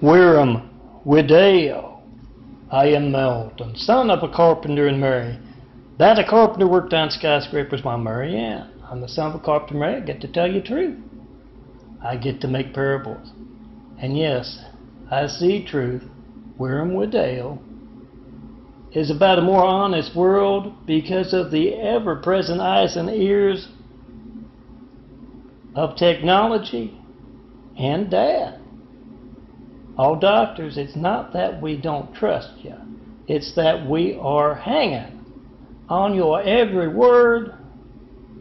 Where'em Widale. I am Melton, son of a carpenter in Murray. That a carpenter worked down skyscrapers, my Murray, yeah. I'm the son of a carpenter, Murray. I get to tell you truth. I get to make parables. And yes, I see truth. Where'em Widale is about a more honest world because of the ever-present eyes and ears of technology and Dad. All doctors, it's not that we don't trust you. It's that we are hanging on your every word,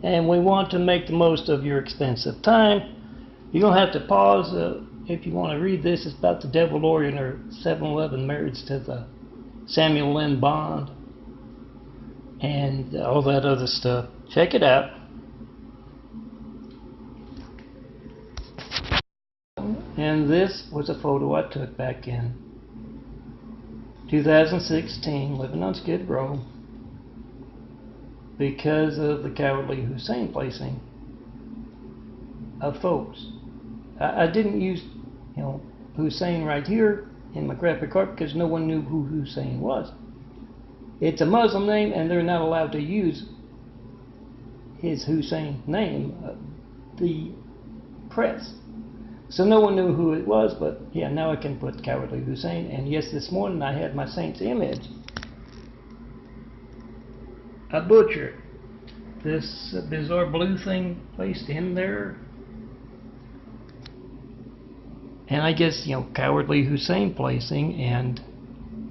and we want to make the most of your expensive time. You're going to have to pause if you want to read this. It's about the devil lawyer and her 7-Eleven marriage to the Samuel Lynn Bond and all that other stuff. Check it out. And this was a photo I took back in 2016, living on Skid Row, because of the cowardly Hussein placing of folks. I didn't use, Hussein right here in my graphic art because no one knew who Hussein was. It's a Muslim name, and they're not allowed to use his Hussein name, the press. So no one knew who it was, but yeah, now I can put Cowardly Hussein. And yes, this morning I had my saint's image. I butchered this bizarre blue thing placed in there. And I guess, Cowardly Hussein placing and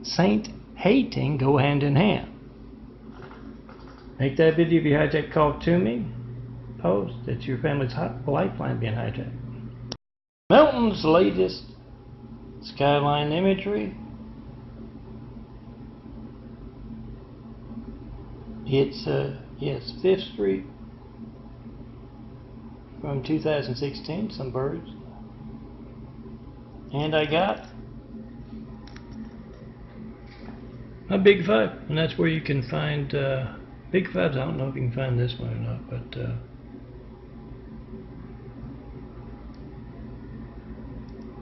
saint hating go hand in hand. Make that video if you hijack call to me. Post. It's your family's lifeline being hijacked. Melton's latest skyline imagery. It's 5th Street from 2016, some birds. And I got a Big 5, and that's where you can find Big 5s. I don't know if you can find this one or not, but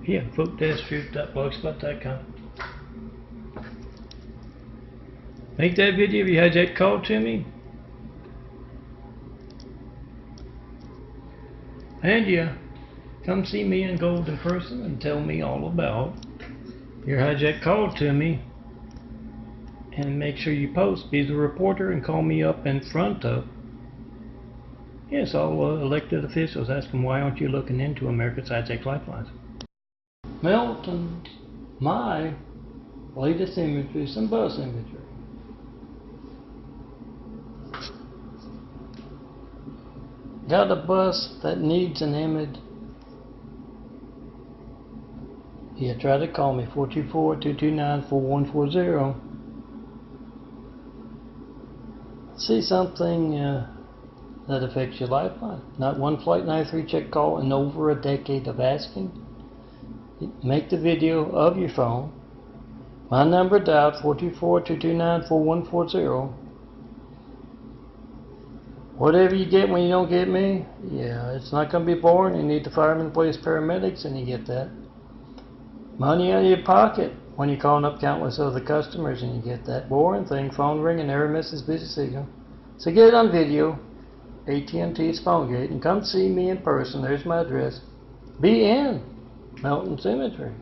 yeah, folk-shoot.blogspot.com. Make that video if you hijack call to me. And yeah, come see me in gold in person and tell me all about your hijack call to me. And make sure you post, be the reporter, and call me up in front of, yes, all elected officials. Ask them, why aren't you looking into America's hijack lifelines? Melton, my latest imagery, some bus imagery. Got a bus that needs an image. Yeah, try to call me, 424-229-4140. See something that affects your lifeline. Not one Flight 93 check call in over a decade of asking. Make the video of your phone. My number dialed, 424-229-4140. Whatever you get when you don't get me, yeah, it's not going to be boring. You need the firemen, police, paramedics, and you get that. Money out of your pocket when you're calling up countless other customers, and you get that boring thing. Phone ringing, error message, busy signal. So get it on video. AT&T's phone gate, and come see me in person. There's my address. Be in Melton's imagery.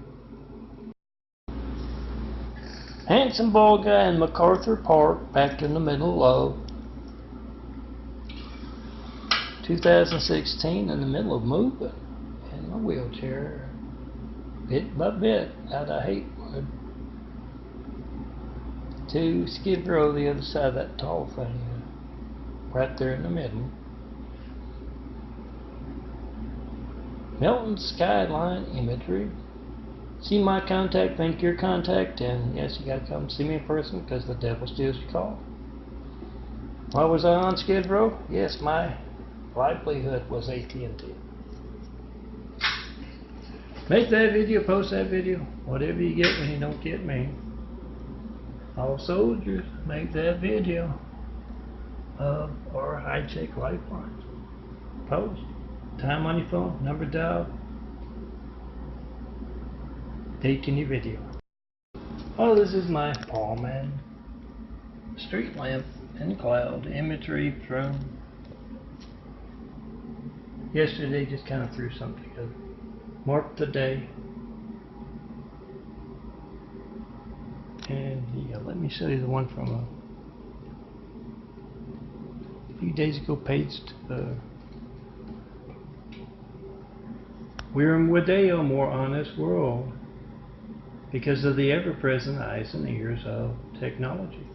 Handsome bald guy in MacArthur Park, back in the middle of 2016, in the middle of moving in my wheelchair, bit by bit, out of Hatewood to Skid Row, the other side of that tall thing, right there in the middle. Melton skyline imagery. See my contact, think your contact, and yes, you gotta come see me in person because the devil steals your call. Why was I on Skid Row? Yes, my livelihood was AT&T. Make that video, post that video, whatever you get when you don't get me. All soldiers, make that video of our hijack lifelines. Post. Time on your phone, number dialed. date in your video. Oh, this is my Paulman street lamp and cloud imagery from yesterday. Just kind of threw something together. Mark the day. And yeah, let me show you the one from a few days ago. Paged. We're in a more honest world because of the ever-present eyes and ears of technology.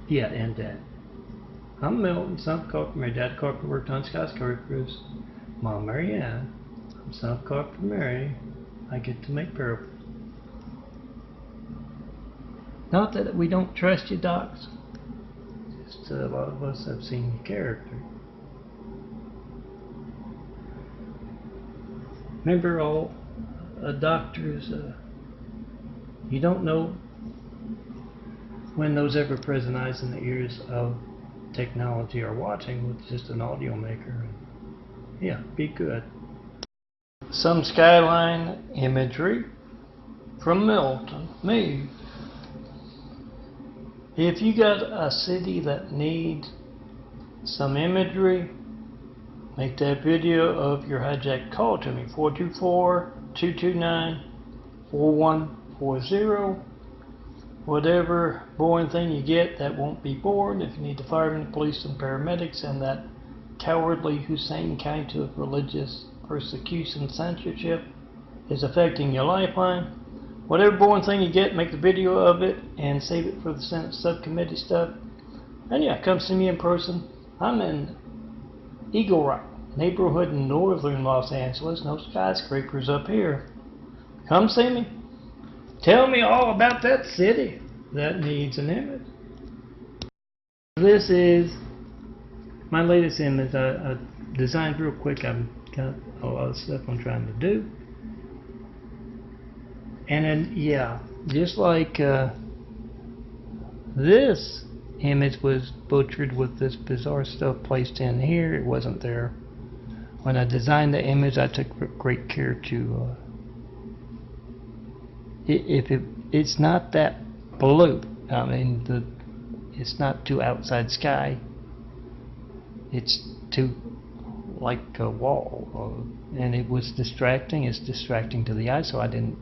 Yeah, and Dad. I'm Milton, son of Carpenter. My dad Carpenter worked on skyscrapers. Mom, Mary Ann. I'm son of Carpenter Mary. I get to make parables. Not that we don't trust you, docs. Just a lot of us have seen your character. Remember all doctors, you don't know when those ever-present eyes and the ears of technology are watching with just an audio maker. Yeah, be good. Some skyline imagery from Milton. Me. If you got a city that needs some imagery, make that video of your hijacked call to me. 424-229-4140. Whatever boring thing you get that won't be boring. If you need the firemen, police, and paramedics, and that cowardly Hussein kind of religious persecution censorship is affecting your lifeline. Whatever boring thing you get, make the video of it and save it for the Senate subcommittee stuff. And yeah, come see me in person. I'm in Eagle Rock neighborhood in northern Los Angeles. No skyscrapers up here. Come see me. Tell me all about that city that needs an image. This is my latest image. I designed real quick. I've got a lot of stuff I'm trying to do. And then, yeah, just like this image was butchered with this bizarre stuff placed in here. It wasn't there. When I designed the image, I took great care to it's not that blue. I mean, it's not too outside sky. It's too like a wall, and it was distracting. It's distracting to the eye, so I didn't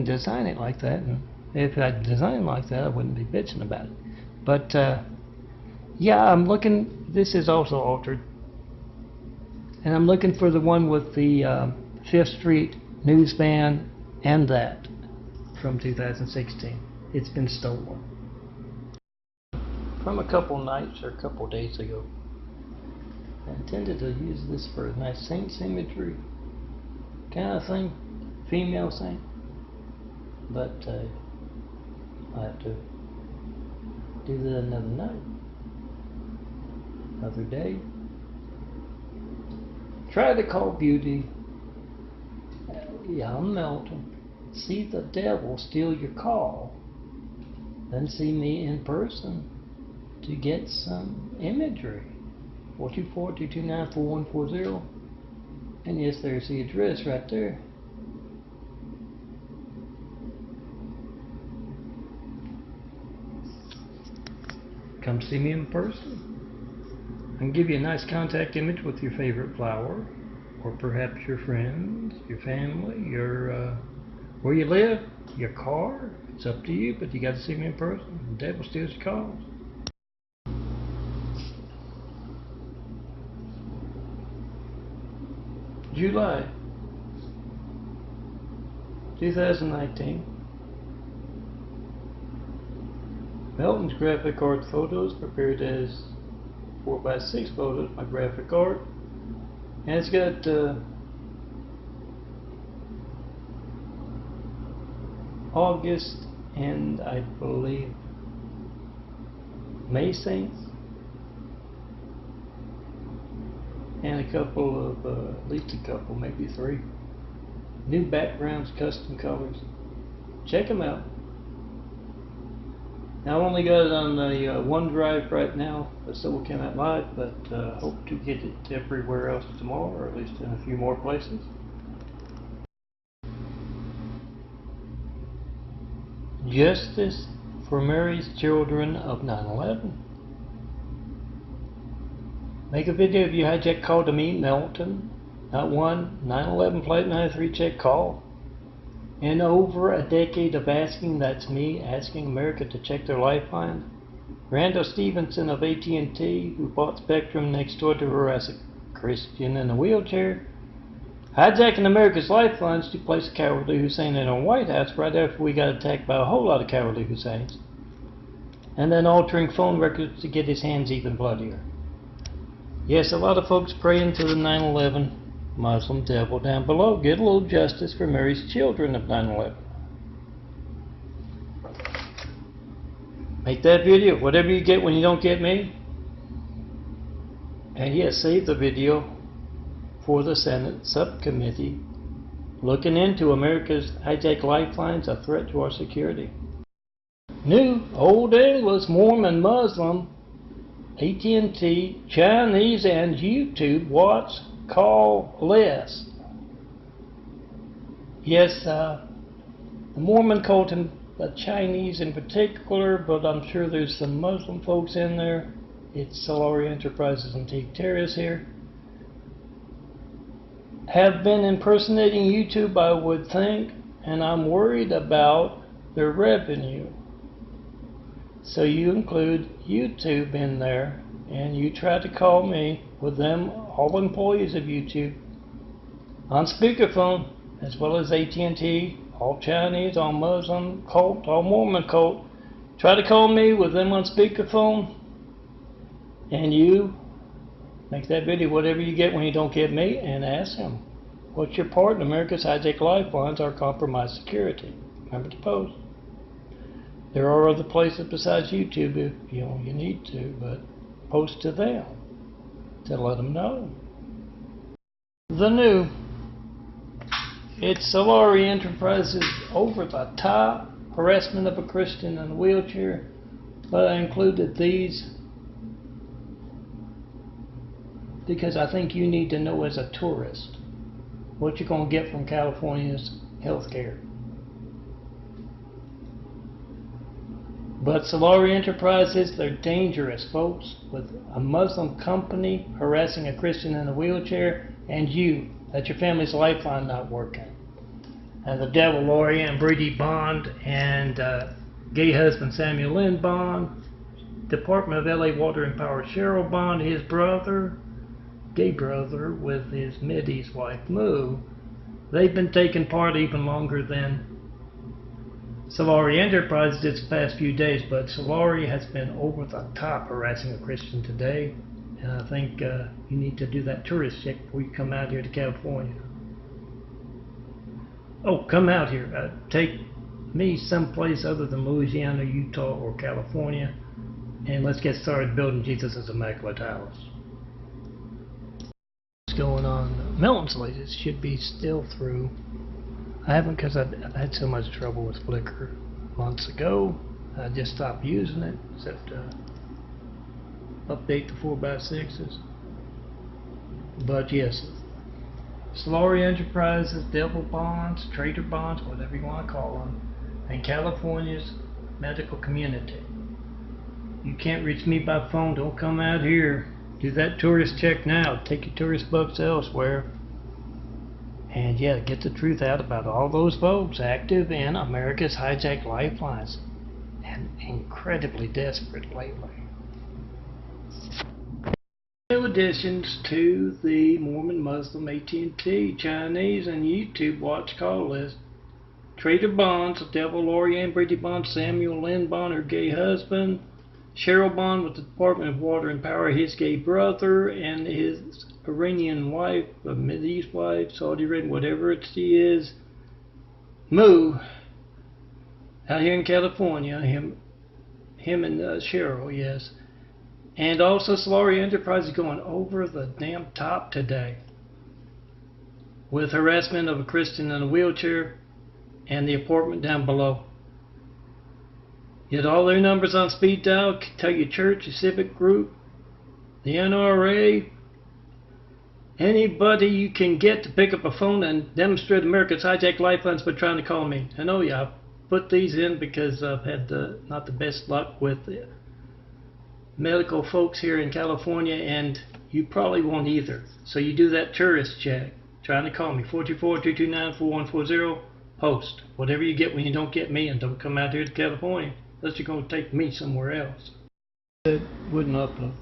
design it like that. And if I designed it like that, I wouldn't be bitching about it. But yeah, I'm looking. This is also altered, and I'm looking for the one with the 5th Street news van and that from 2016. It's been stolen from a couple nights or a couple days ago. I intended to use this for a nice saints imagery kind of thing, female saint, but I have to do that another night, another day. Try to call beauty. Yeah, I'm Milton. See the devil steal your call, then see me in person to get some imagery. 424-229-4140. And yes, there's the address right there. Come see me in person. I can give you a nice contact image with your favorite flower, or perhaps your friends, your family, your where you live, your car. It's up to you, but you got to see me in person. The devil steals your calls. July 2019. Milton's graphic art photos prepared as 4x6 photos, my graphic art. And it's got August and I believe May saints, and a couple of, at least a couple, maybe 3. New backgrounds, custom colors. Check them out. Now, I only got it on the OneDrive right now, so will come out live, but hope to get it everywhere else tomorrow, or at least in a few more places. Justice for Mary's Children of 9/11. Make a video of your hijack call to me, Melton. Not one 9/11 Flight 93 check call. In over a decade of asking, that's me asking America to check their lifeline. Randall Stevenson of AT&T, who bought Spectrum next door to harass a Christian in a wheelchair, hijacking America's lifelines to place a cowardly Hussein in our White House right after we got attacked by a whole lot of cowardly Husseins, and then altering phone records to get his hands even bloodier. Yes, a lot of folks praying to the 9/11 Muslim devil down below. Get a little justice for Mary's children of 9/11. Make that video, whatever you get when you don't get me. And yes, save the video for the Senate subcommittee looking into America's hijacked lifelines, a threat to our security. New, Old English, Mormon, Muslim, AT&T, Chinese, and YouTube watch call list. Yes, the Mormon cult and the Chinese in particular, but I'm sure there's some Muslim folks in there. It's Solari Enterprises and Teague Terrace here. Have been impersonating YouTube, I would think, and I'm worried about their revenue. So you include YouTube in there, and you try to call me with them, all employees of YouTube, on speakerphone, as well as AT&T, all Chinese, all Muslim cult, all Mormon cult. Try to call me with them on speakerphone, and you make that video, whatever you get when you don't get me, and ask him, what's your part in America's hijacked lifelines or compromised security? Remember to post. There are other places besides YouTube if you need to, but post to them to let them know. The new, it's Solari Enterprises over the top harassment of a Christian in a wheelchair, but I included these because I think you need to know as a tourist what you're going to get from California's health care. But Solari Enterprises, they're dangerous, folks, with a Muslim company harassing a Christian in a wheelchair, and you, that's your family's lifeline not working. And the devil, Lori Ann Brady Bond, and gay husband Samuel Lynn Bond, Department of LA Water and Power Cheryl Bond, his brother, gay brother with his Mideast wife Moo, they've been taking part even longer than Solari Enterprises did the past few days, but Solari has been over the top harassing a Christian today, and I think you need to do that tourist check before you come out here to California. Oh, come out here. Take me someplace other than Louisiana, Utah, or California, and let's get started building Jesus' Immaculate House. What's going on? Melton's latest should be still through. I haven't because I've had so much trouble with Flickr months ago. I just stopped using it, except update the 4x6s. But yes, Solari Enterprises, Devil Bonds, Trader Bonds, whatever you want to call them, and California's medical community. You can't reach me by phone. Don't come out here. Do that tourist check now. Take your tourist bucks elsewhere. And yeah, get the truth out about all those folks active in America's hijacked lifelines and incredibly desperate lately. New additions to the Mormon, Muslim, AT&T, Chinese, and YouTube watch call list. Trader Bonds, the devil, Lori Ann Brady Bond, Samuel Lynn Bond, her gay husband, Cheryl Bond with the Department of Water and Power, his gay brother, and his Iranian wife, a Mideast wife, Saudi Arabia, whatever she is, Moo, out here in California, him and Cheryl, yes. And also Solari Enterprises going over the damn top today with harassment of a Christian in a wheelchair and the apartment down below. Get all their numbers on speed dial. Tell your church, your civic group, the NRA, anybody you can get to pick up a phone and demonstrate America's hijacked lifelines by trying to call me. I know I've put these in because I've had not the best luck with medical folks here in California, and you probably won't either. So you do that tourist check. Trying to call me, 424-229-4140. Post whatever you get when you don't get me, and don't come out here to California unless you're going to take me somewhere else. It wouldn't upload.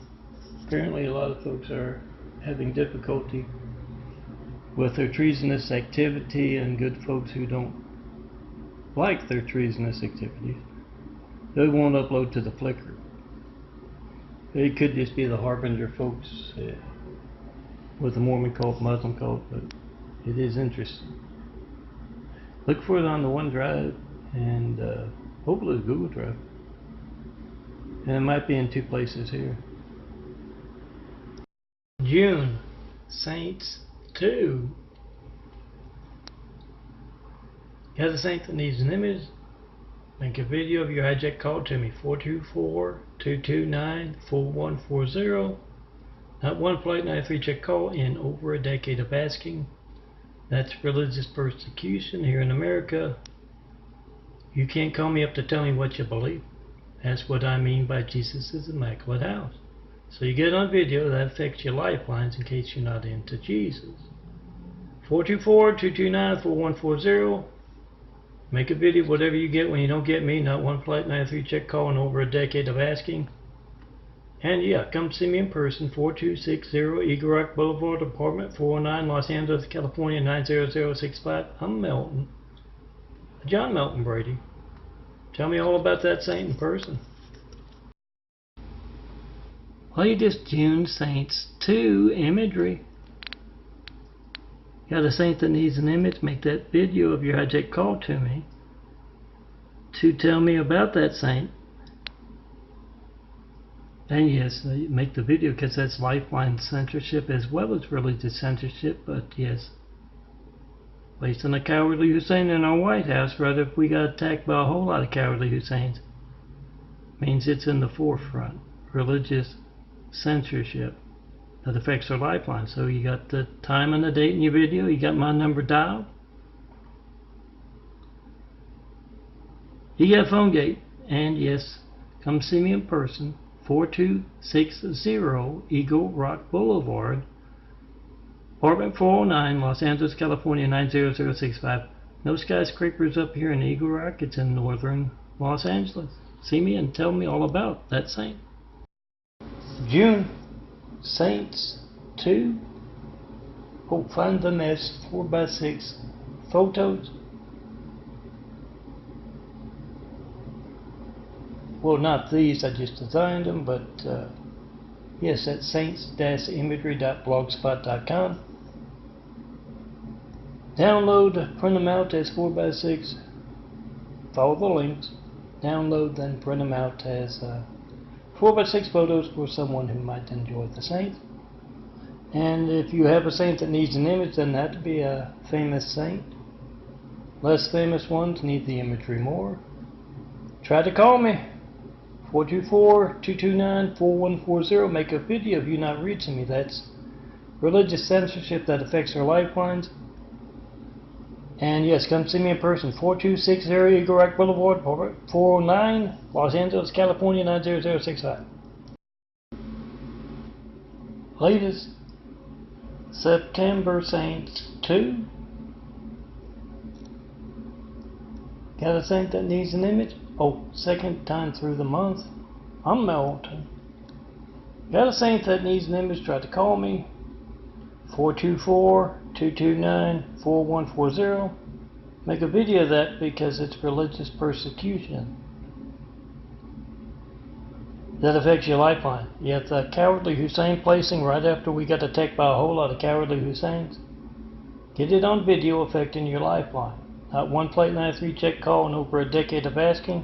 Apparently a lot of folks are having difficulty with their treasonous activity, and good folks who don't like their treasonous activities, they won't upload to the Flickr. It could just be the harbinger folks with the Mormon cult, Muslim cult, but it is interesting. Look for it on the OneDrive and hopefully the Google Drive. And it might be in 2 places here. June, Saints 2. Got a saint that needs an image? Make a video of your hijack call to me, 424-229-4140. Not one flight 93 check call in over a decade of asking. That's religious persecution here in America. You can't call me up to tell me what you believe. That's what I mean by Jesus' immaculate house. So you get on video, that affects your lifelines in case you're not into Jesus. 424-229-4140. Make a video, whatever you get when you don't get me. Not one flight 93 check call in over a decade of asking. And yeah, come see me in person, 4260 Eagle Rock Boulevard, apartment 409, Los Angeles, California, 90065. I'm Melton. John Melton Brady. Tell me all about that saint in person. Latest June Saints 2 imagery. Got a saint that needs an image? Make that video of your hijack call to me to tell me about that saint. And yes, make the video because that's lifeline censorship as well as religious censorship. But yes, based on a cowardly Hussein in our White House, rather if we got attacked by a whole lot of cowardly Husseins, means it's in the forefront. Religious censorship that affects our lifeline. So you got the time and the date in your video. You got my number dialed. You got a phone gate. And yes, come see me in person. 4260 Eagle Rock Boulevard, apartment 409, Los Angeles, California, 90065. No skyscrapers up here in Eagle Rock. It's in northern Los Angeles. See me and tell me all about that saint. June, Saints 2. Oh, find them as 4x6 photos. Well, not these, I just designed them, but yes, at saints-imagery.blogspot.com. Download, print them out as 4x6. Follow the links. Download, then print them out as 4x6 photos for someone who might enjoy the saint. And if you have a saint that needs an image, then that would be a famous saint. Less famous ones need the imagery more. Try to call me. 424-229-4140. Make a video if you're not reaching me. That's religious censorship that affects our lifelines. And yes, come see me in person. 4260 Eagle Rock Boulevard, 409, Los Angeles, California, 90065. Latest September Saints 2. Got a saint that needs an image? Oh, second time through the month. I'm Melton. Got a saint that needs an image? Try to call me. 424-229-4140. Make a video of that because it's religious persecution that affects your lifeline. You have the cowardly Hussein placing right after we got attacked by a whole lot of cowardly Husseins. Get it on video affecting your lifeline. Not one plate 93 check call in over a decade of asking.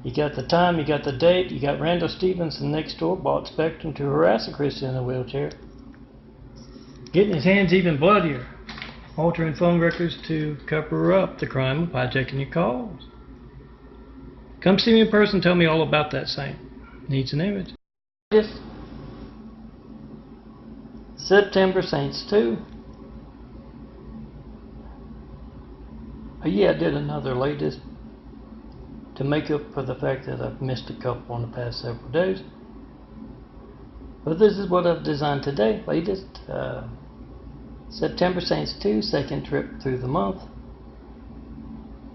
You got the time, you got the date, you got Randall Stevenson next door bought Spectrum to harass a Christian in a wheelchair. Getting his hands even bloodier. Altering phone records to cover up the crime of hijacking your calls. Come see me in person, tell me all about that saint. Needs an image. Yes. September Saints 2. Oh yeah, I did another latest to make up for the fact that I've missed a couple on the past several days. But this is what I've designed today. Latest September Saints 2, second trip through the month.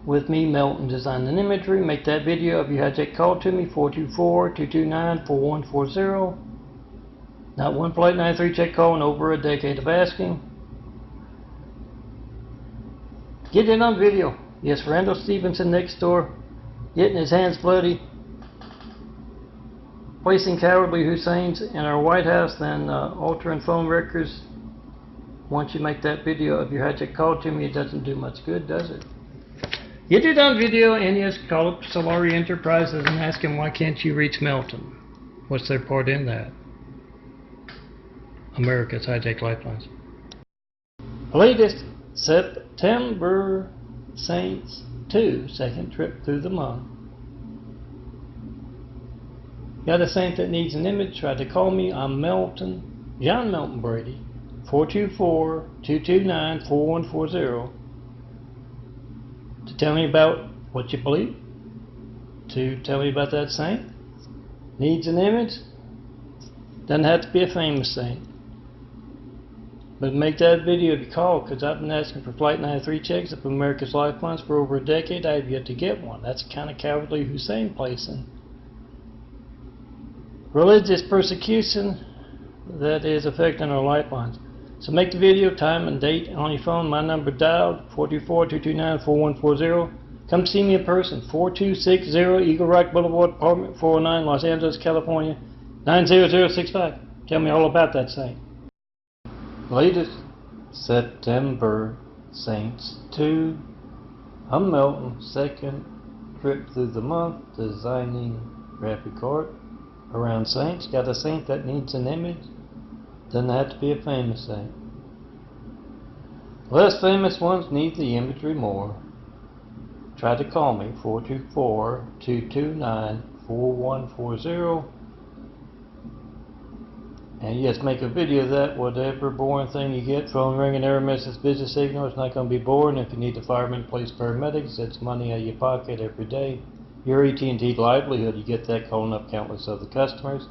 With me, Melton, design and imagery. Make that video of your hijack call to me, 424-229-4140. Not one flight 93 check call in over a decade of asking. Get it on video. Yes, Randall Stevenson next door, getting his hands bloody, placing cowardly Husseins in our White House, then altering phone records. Once you make that video of your hijack call to me, it doesn't do much good, does it? Get it on video, and yes, call up Solari Enterprises and ask them why can't you reach Melton? What's their part in that? America's Hijack Lifelines. Latest September Saints 2, second trip through the month. Got a saint that needs an image? Try to call me. I'm Melton, John Melton Brady, 424-229-4140. To tell me about what you believe, to tell me about that saint. Needs an image? Doesn't have to be a famous saint. But make that video to call, because I've been asking for Flight 93 checks up America's Lifelines for over a decade. I have yet to get one. That's kind of cowardly Hussein placing. Religious persecution that is affecting our lifelines. So make the video, time and date on your phone. My number dialed, 424-229-4140. Come see me in person, 4260 Eagle Rock Boulevard, Apartment 409, Los Angeles, California, 90065. Tell me all about that saint. Latest September Saints 2. I'm Melton, second trip through the month, designing graphic art around saints. Got a saint that needs an image? Doesn't have to be a famous saint. Less famous ones need the imagery more. Try to call me, 424-229-4140. And yes, make a video of that. Whatever boring thing you get, phone ringing, error message, busy signal, it's not going to be boring. If you need the firemen, police, paramedics, it's money out of your pocket every day. Your AT&T livelihood, you get that calling up countless other customers.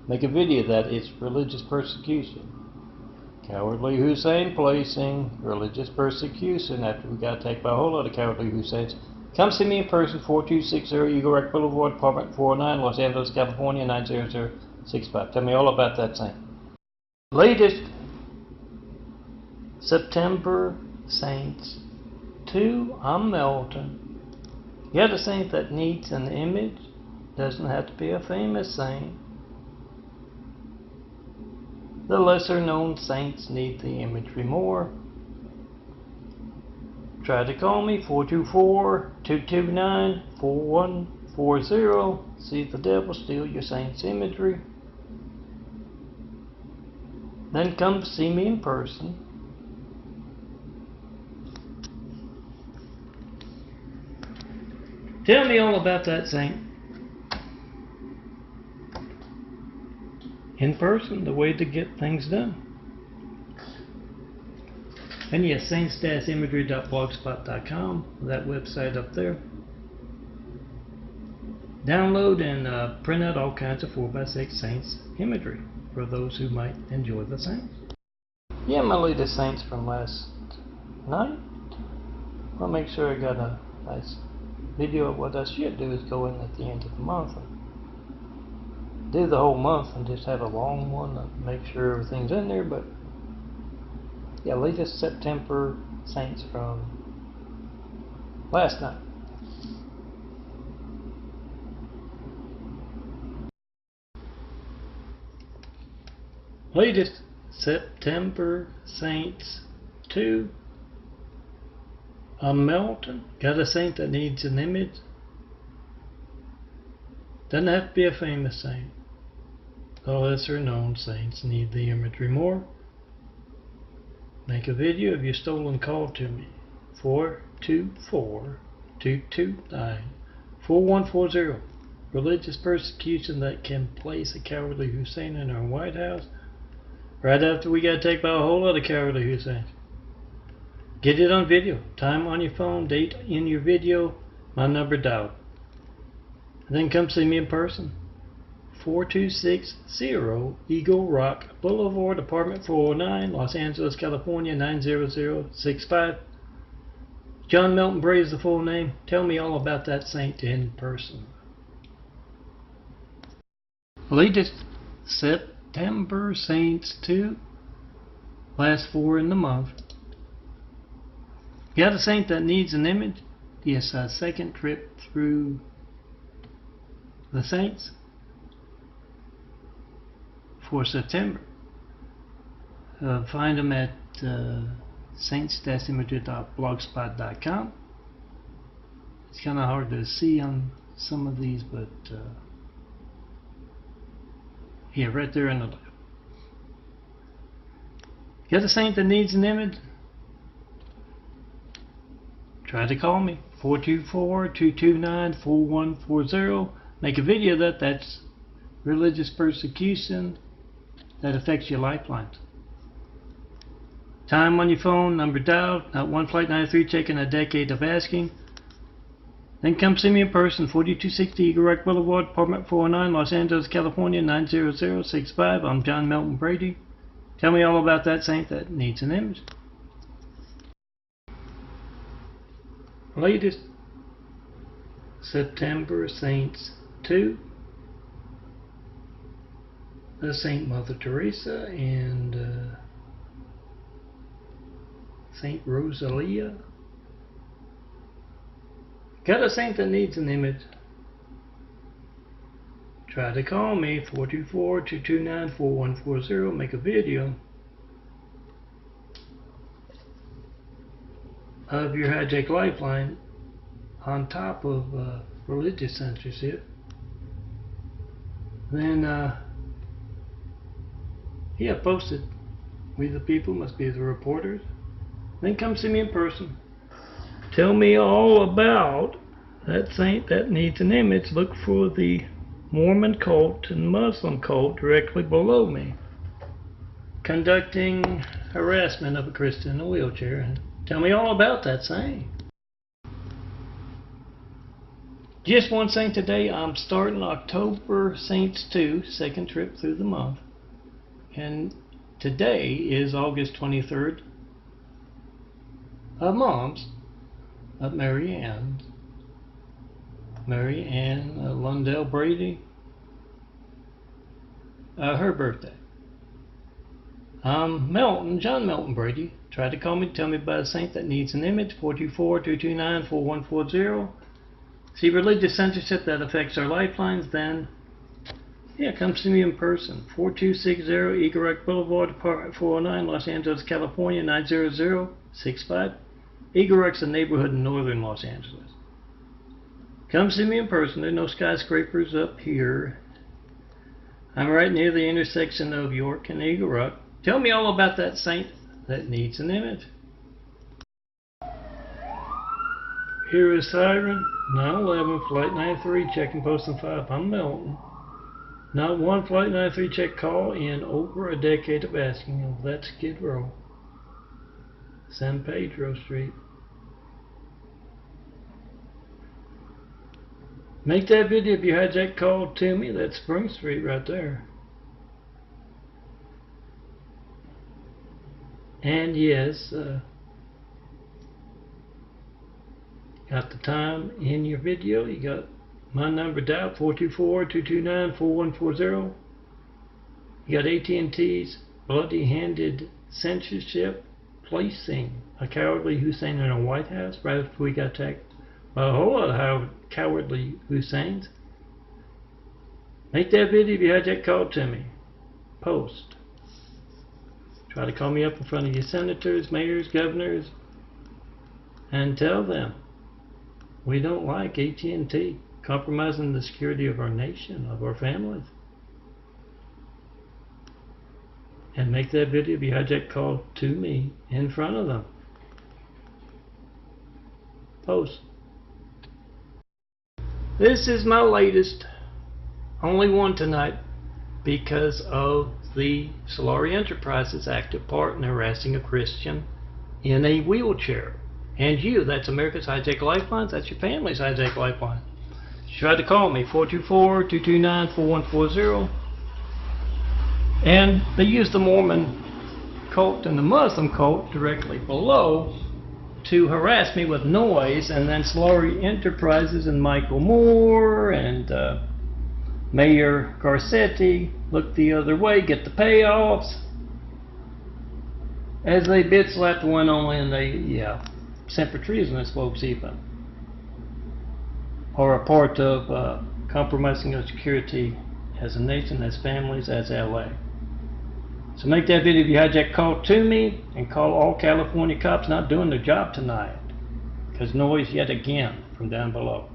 Make a video of that. It's religious persecution. Cowardly Hussein placing religious persecution after we got attacked by a whole lot of cowardly Husseins. Come see me in person, 4260 Eagle Rock Boulevard, Apartment 409, Los Angeles, California, 90065. Tell me all about that saint. Latest September Saints 2. I'm Melton. You got a saint that needs an image? Doesn't have to be a famous saint. The lesser known saints need the imagery more. Try to call me, 424-229-4140. See if the devil steal your saint's imagery. Then come see me in person. Tell me all about that saint. In person, the way to get things done. And yes, saints-imagery.blogspot.com, that website up there. Download and print out all kinds of 4x6 saints imagery for those who might enjoy the saints. Yeah, my latest saints from last night. I'll make sure I got a nice video of what I should do is go in at the end of the month and do the whole month and just have a long one and make sure everything's in there. But yeah, latest September saints from last night. Latest September Saints 2. I'm Melton. Got a saint that needs an image? Doesn't have to be a famous saint. The lesser known saints need the imagery more. Make a video of your stolen call to me. 424-229-4140. 4140. Religious persecution that can place a cowardly Hussein in our White House. Right after we got attacked by a whole lot of cowardly Husseins. Get it on video. Time on your phone, date in your video, my number dialed. And then come see me in person. 4260 Eagle Rock Boulevard, apartment 409, Los Angeles, California 90065. John Melton Brady is the full name. Tell me all about that saint in person. Latest September Saints 2. Last 4 in the month. You got a saint that needs an image? Yes, a second trip through the saints for September. Find them at saints-imagery.blogspot.com. It's kind of hard to see on some of these, but yeah, right there in the left. You got a saint that needs an image? Try to call me. 424-229-4140. Make a video that's religious persecution that affects your lifelines. Time on your phone, number dialed, not one flight 93, checking a decade of asking. Then come see me in person, 4260 Eagle Rock Boulevard, apartment 409, Los Angeles, California 90065. I'm John Melton Brady. Tell me all about that saint that needs an image. Latest September Saints 2. Saint Mother Teresa and Saint Rosalia. Got a saint that needs an image? Try to call me, 424-229-4140. Make a video of your hijack lifeline on top of religious censorship. Then yeah, post it. We the people must be the reporters. Then come see me in person. Tell me all about that saint that needs an image. Look for the Mormon cult and Muslim cult directly below me, conducting harassment of a Christian in a wheelchair. And tell me all about that saint. Just one saint today. I'm starting October Saints 2, second trip through the month. And today is August 23rd. Mom's of Mary Ann Lundell Brady. Her birthday. John Melton Brady. Try to call me, tell me about a saint that needs an image. 424-229-4140. See religious censorship that affects our lifelines, then yeah, come see me in person. 4260 Eagle Rock Boulevard, apartment 409, Los Angeles, California 90065. Eagle Rock's a neighborhood in northern Los Angeles. Come see me in person. There are no skyscrapers up here. I'm right near the intersection of York and Eagle Rock. Tell me all about that saint that needs an image. Here is Siren, 911, Flight 93, checking posting 5. I'm Melton. Not one Flight 93 check call in over a decade of asking. Oh, that's Skid Row. San Pedro Street. Make that video if you had that call to me. That's Spring Street right there. And yes, got the time in your video. You got my number dialed, 424-229-4140. You got AT&T's bloody-handed censorship placing a cowardly Hussein in a White House right after we got attacked by a whole lot of cowardly Husseins. Make that video if you had that call to me. Post. Try to call me up in front of your senators, mayors, governors, and tell them we don't like AT&T compromising the security of our nation, of our families. And make that video if you had that call to me in front of them. This is my latest, only one tonight, because of the Solari Enterprises active part in harassing a Christian in a wheelchair. And you, that's America's Hijack Lifelines, that's your family's Hijack Lifeline. Try to call me, 424-229-4140. And they use the Mormon cult and the Muslim cult directly below to harass me with noise, and then Solari Enterprises and Michael Moore and Mayor Garcetti look the other way, get the payoffs, as they bid slap the one only, and they, sent for treasonous folks even, are a part of compromising our security as a nation, as families, as LA. So make that video if you hijack call to me, and call all California cops not doing their job tonight, because noise yet again from down below.